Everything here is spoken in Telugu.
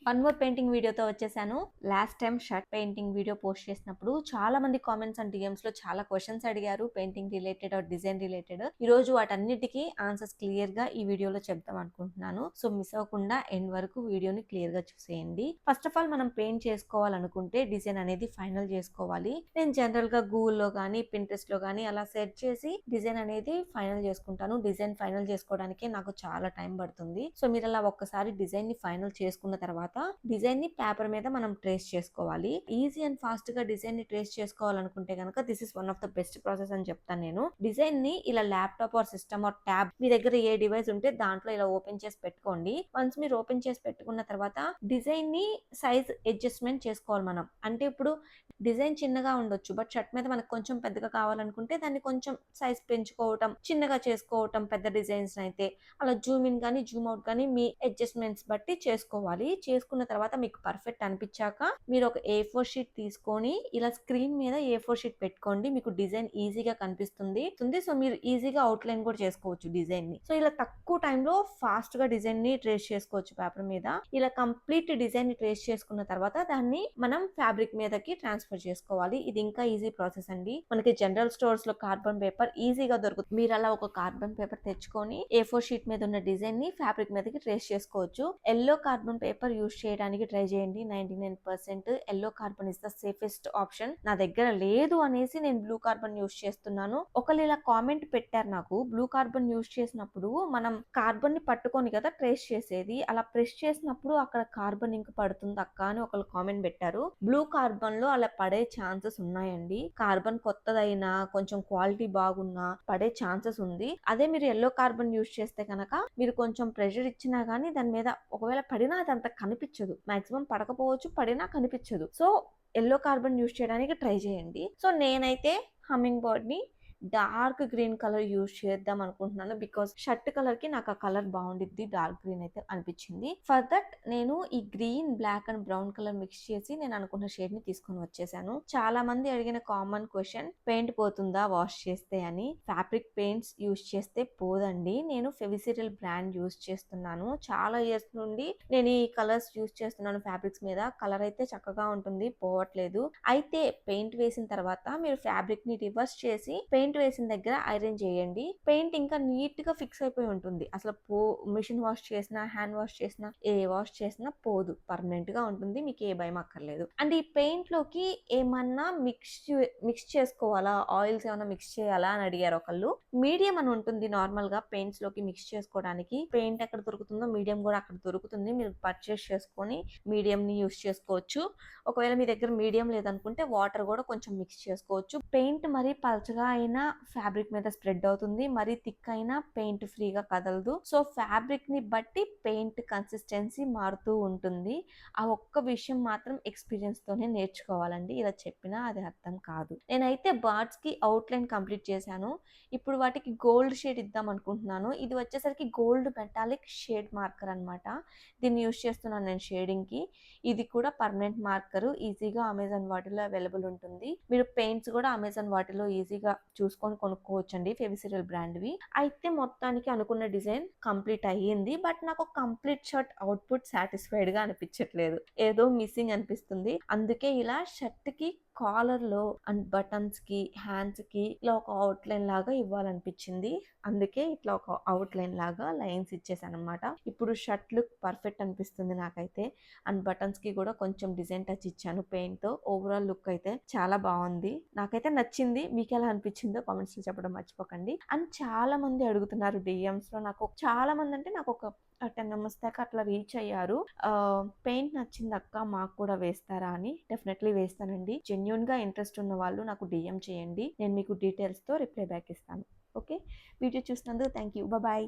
వన్ మోర్ పెయింటింగ్ వీడియోతో వచ్చేసాను. Last time shirt painting video post చేసినప్పుడు చాలా మంది కామెంట్స్ అండ్ డిఎమ్స్ లో చాలా క్వశ్చన్స్ అడిగారు, painting related are design related. ఈ రోజు వాటన్నిటికీ ఆన్సర్స్ క్లియర్ గా ఈ వీడియోలో చెప్తాం అనుకుంటున్నాను. సో మిస్ అవ్వకుండా ఎండ్ వరకు వీడియోని క్లియర్ గా చూసేయండి. ఫస్ట్ ఆఫ్ ఆల్ మనం పెయింట్ చేసుకోవాలనుకుంటే డిజైన్ అనేది ఫైనల్ చేసుకోవాలి. నేను జనరల్ గా గూగుల్లో గానీ పింట్రెస్ట్ లో గానీ అలా సెర్చ్ చేసి డిజైన్ అనేది ఫైనల్ చేసుకుంటాను. డిజైన్ ఫైనల్ చేసుకోవడానికి నాకు చాలా టైం పడుతుంది. సో మీరు అలా ఒక్కసారి డిజైన్ ని ఫైనల్ చేసుకున్న తర్వాత డిజైన్ ని పేపర్ మీద మనం ట్రేస్ చేసుకోవాలి. ఈజీ అండ్ ఫాస్ట్ గా డిజైన్ ని ట్రేస్ చేసుకోవాలనుకుంటే కనుక this is one of the best process అని చెప్తాను నేను. డిజైన్ ని ఇలా laptop or system or tab మీ దగ్గర ఏ డివైస్ ఉంటే దాంట్లో ఇలా ఓపెన్ చేసి పెట్టుకోండి. వన్స్ మీరు ఓపెన్ చేసి పెట్టుకున్న తర్వాత డిజైన్ ని సైజ్ అడ్జస్ట్మెంట్ చేసుకోవాలి మనం. అంటే ఇప్పుడు డిజైన్ చిన్నగా ఉండొచ్చు, బట్ షర్ట్ మీద మనకు కొంచెం పెద్దగా కావాలనుకుంటే దాన్ని కొంచెం సైజ్ పెంచుకోవటం, చిన్నగా చేసుకోవటం. పెద్ద డిజైన్స్ అయితే అలా జూమ్ ఇన్ కానీ జూమ్ అవుట్ కానీ మీ అడ్జస్ట్మెంట్స్ బట్టి చేసుకోవాలి. చేసుకున్న తర్వాత మీకు పర్ఫెక్ట్ అనిపించాక మీరు ఒక A4 షీట్ తీసుకొని ఇలా స్క్రీన్ మీద A4 షీట్ పెట్టుకోండి. మీకు డిజైన్ ఈజీగా కనిపిస్తుంది. సో మీరు ఈజీగా అవుట్ లైన్ కూడా చేసుకోవచ్చు డిజైన్ ని. సో ఇలా తక్కువ టైంలో ఫాస్ట్ గా డిజైన్ ని ట్రేస్ చేసుకోవచ్చు పేపర్ మీద. ఇలా కంప్లీట్ డిజైన్ ని ట్రేస్ చేసుకున్న తర్వాత దాన్ని మనం ఫ్యాబ్రిక్ మీదకి ట్రాన్స్ఫర్ చేసుకోవాలి. ఇది ఇంకా ఈజీ ప్రాసెస్ అండి. మనకి జనరల్ స్టోర్స్ లో కార్బన్ పేపర్ ఈజీగా దొరుకుతుంది. మీరు అలా ఒక కార్బన్ పేపర్ తెచ్చుకొని A4 షీట్ మీద ఉన్న డిజైన్ ని ఫ్యాబ్రిక్ మీదకి ట్రేస్ చేసుకోవచ్చు. ఎల్లో కార్బన్ పేపర్ యూస్ చేయడానికి ట్రై చేయండి. 99% yellow carbon is the safest option. నా దగ్గర లేదు అనేసి నేను బ్లూ కార్బన్ యూస్ చేస్తున్నాను. ఒకళ్ళు ఇలా కామెంట్ పెట్టారు నాకు, బ్లూ కార్బన్ యూస్ చేసినప్పుడు మనం కార్బన్ ని పట్టుకొని కదా ట్రేస్ చేసేది, అలా ప్రెస్ చేసినప్పుడు అక్కడ కార్బన్ ఇంక్ పడుతుంది అక్క అని ఒకళ్ళు కామెంట్ పెట్టారు. బ్లూ కార్బన్ లో అలా పడే ఛాన్సెస్ ఉన్నాయండి. కార్బన్ కొత్తదైనా కొంచెం క్వాలిటీ బాగున్నా పడే ఛాన్సెస్ ఉంది. అదే మీరు ఎల్లో కార్బన్ యూస్ చేస్తే కనుక మీరు కొంచెం ప్రెషర్ ఇచ్చినా గానీ దాని మీద ఒకవేళ పడినా అది అంత కనిపించదు. మాక్సిమం పడకపోవచ్చు, పడినా కనిపించదు. సో ఎల్లో కార్బన్ యూస్ చేయడానికి ట్రై చేయండి. సో నేనైతే హమ్మింగ్ బర్డ్ ని డార్క్ గ్రీన్ కలర్ యూజ్ చేద్దాం అనుకుంటున్నాను. బికాస్ షర్ట్ కలర్ కి నాకు ఆ కలర్ బాగుండిద్ది. డార్క్ గ్రీన్ అయితే అనిపించింది. ఫర్ దట్ నేను ఈ green, black and brown colour mix చేసి నేను అనుకున్న షేడ్ ని తీసుకొని వచ్చేసాను. చాలా మంది అడిగిన కామన్ క్వశ్చన్, పెయింట్ పోతుందా వాష్ చేస్తే అని. ఫ్యాబ్రిక్ పెయింట్స్ యూజ్ చేస్తే పోదండి. నేను ఫెవిసిరిల్ బ్రాండ్ యూజ్ చేస్తున్నాను. చాలా ఇయర్స్ నుండి నేను ఈ కలర్స్ యూజ్ చేస్తున్నాను ఫ్యాబ్రిక్స్ మీద. కలర్ అయితే చక్కగా ఉంటుంది, పోవట్లేదు. అయితే పెయింట్ వేసిన తర్వాత మీరు ఫ్యాబ్రిక్ ని రివర్స్ చేసి పెయింట్ వేసిన దగ్గర ఐరన్ చేయండి. పెయింట్ ఇంకా నీట్ గా ఫిక్స్ అయిపోయి ఉంటుంది. అసలు మిషన్ వాష్ చేసినా, హ్యాండ్ వాష్ చేసినా, ఏ వాష్ చేసినా పోదు, పర్మనెంట్ గా ఉంటుంది. మీకు ఏ భయం అక్కర్లేదు. అండ్ ఈ పెయింట్ లోకి ఏమన్నా మిక్స్ చేసుకోవాలా, ఆయిల్స్ ఏమన్నా మిక్స్ చేయాలా అని అడిగారు ఒకళ్ళు. మీడియం అని ఉంటుంది నార్మల్ గా పెయింట్స్ లోకి మిక్స్ చేసుకోవడానికి. పెయింట్ ఎక్కడ దొరుకుతుందో మీడియం కూడా అక్కడ దొరుకుతుంది. మీరు పర్చేస్ చేసుకొని మీడియం ని యూస్ చేసుకోవచ్చు. ఒకవేళ మీ దగ్గర మీడియం లేదనుకుంటే వాటర్ కూడా కొంచెం మిక్స్ చేసుకోవచ్చు. పెయింట్ మరీ పల్చగా అయినా ఫ్యాబ్రిక్ మీద స్ప్రెడ్ అవుతుంది, మరీ థిక్ అయినా పెయింట్ ఫ్రీగా కదలదు. సో ఫ్యాబ్రిక్ ని బట్టి పెయింట్ కన్సిస్టెన్సీ మారుతూ ఉంటుంది. ఆ ఒక్క విషయం మాత్రం ఎక్స్పీరియన్స్ తోనే నేర్చుకోవాలండి. ఇలా చెప్పినా అది అర్థం కాదు. నేనైతే బర్డ్స్ కి అవుట్ లైన్ కంప్లీట్ చేశాను. ఇప్పుడు వాటికి గోల్డ్ షేడ్ ఇద్దాం అనుకుంటున్నాను. ఇది వచ్చేసరికి గోల్డ్ మెటాలిక్ షేడ్ మార్కర్ అనమాట. దీన్ని యూస్ చేస్తున్నాను నేను షేడింగ్ కి. ఇది కూడా పర్మనెంట్ మార్కర్, ఈజీగా అమెజాన్ వాటిలో అవైలబుల్ ఉంటుంది. మీరు పెయింట్స్ కూడా అమెజాన్ వాటిలో ఈజీగా చూసుకొని కొనుక్కోవచ్చండి, ఫెవిసిరిల్ బ్రాండ్వి. అయితే మొత్తానికి అనుకున్న డిజైన్ కంప్లీట్ అయ్యింది. బట్ నాకు కంప్లీట్ షర్ట్ అవుట్పుట్ సాటిస్ఫైడ్ గా అనిపించట్లేదు, ఏదో మిస్సింగ్ అనిపిస్తుంది. అందుకే ఇలా షర్ట్ కి కాలర్ లో అండ్ బటన్స్ కి, హ్యాండ్స్ కి ఇలా ఒక అవుట్ లైన్ లాగా ఇవ్వాలనిపించింది. అందుకే ఇట్లా ఒక అవుట్ లైన్ లాగా లైన్స్ ఇచ్చేసాను అనమాట. ఇప్పుడు షర్ట్ లుక్ పర్ఫెక్ట్ అనిపిస్తుంది నాకైతే. అండ్ బటన్స్ కి కూడా కొంచెం డిజైన్ టచ్ ఇచ్చాను పెయింట్ తో. ఓవరాల్ లుక్ అయితే చాలా బాగుంది, నాకైతే నచ్చింది. మీకు ఎలా అనిపించిందో కామెంట్స్ లో చెప్పడం మర్చిపోకండి. అండ్ చాలా మంది అడుగుతున్నారు డిఎమ్స్ లో. నాకు చాలా మంది అంటే నాకు ఒక 10 మెంబర్స్ దాకా అట్లా రీచ్ అయ్యారు. పెయింట్ నచ్చింది అక్క, మాకు కూడా వేస్తారా అని. డెఫినెట్లీ వేస్తానండి. జెన్యున్ గా ఇంట్రెస్ట్ ఉన్న వాళ్ళు నాకు డిఎం చేయండి, నేను మీకు డీటెయిల్స్ తో రిప్లై బ్యాక్ ఇస్తాను. ఓకే, వీడియో చూసినందుకు థ్యాంక్ యూ. బాయ్.